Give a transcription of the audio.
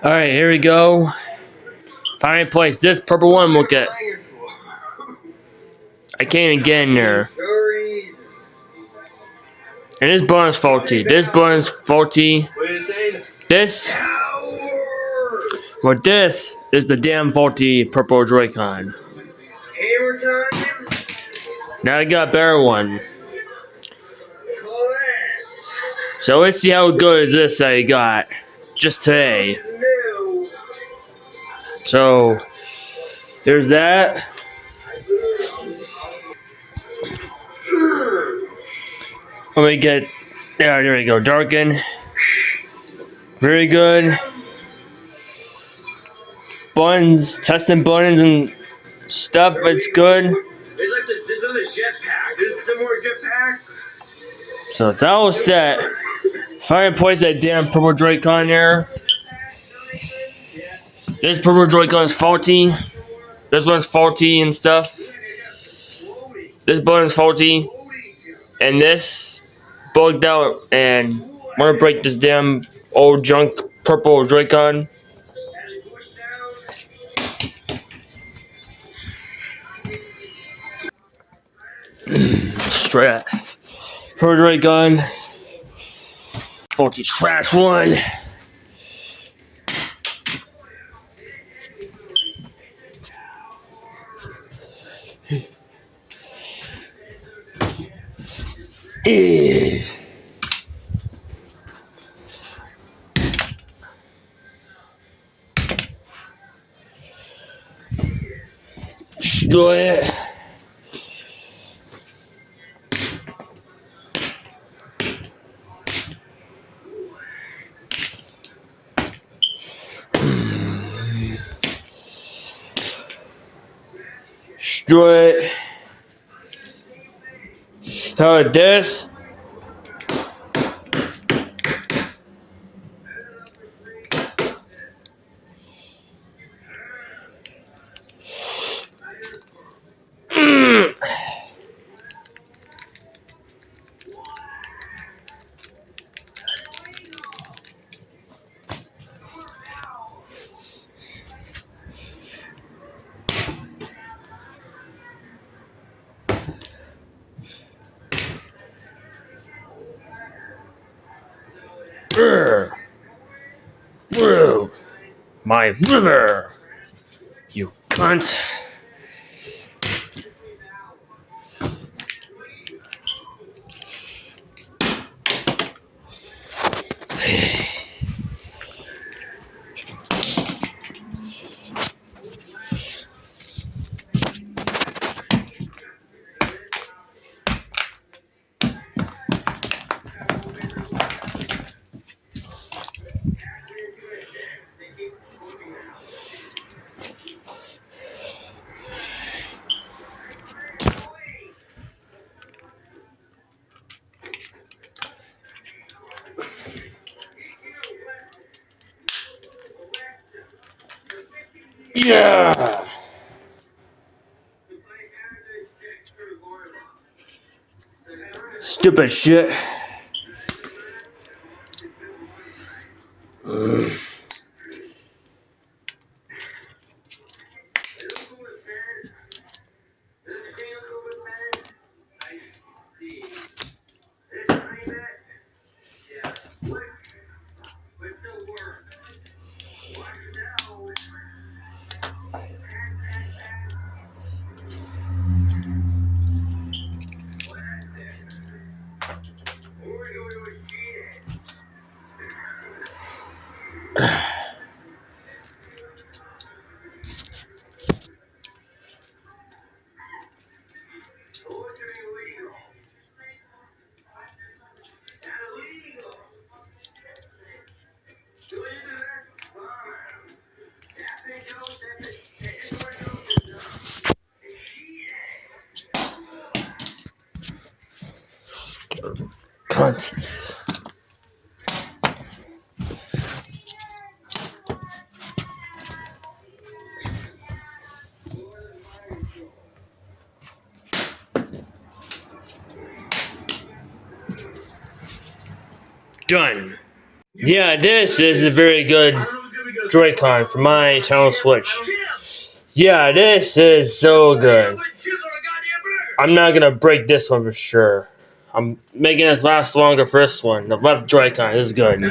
Alright, here we go. Finally place this purple one. Look at. I can't even get in there. And this button's faulty. This button's faulty. This. But this is the damn faulty purple Joycon. Now I got a better one. So let's see how good is this I got just today. So there's that. Let me get there we go. Darken. Very good. Buttons, testing buttons and stuff. It's good. This is a jetpack. This is a more jetpack. So that was set. Finally place that damn purple Joycon there. This purple Joycon is faulty. This one's faulty and stuff. This button's faulty. And this bugged out and I'm gonna break this damn old junk purple Joycon. Straight purple Joycon. Faulty trash one. Destroy it. Destroy it. How it this? My river, you cunt. Yeah. Stupid shit. Cunt. Done. Yeah, this is a very good Joycon for my Nintendo Switch. Yeah, this is so good. I'm not gonna break this one for sure. I'm making this last longer for this one. The left Joy-Con is good.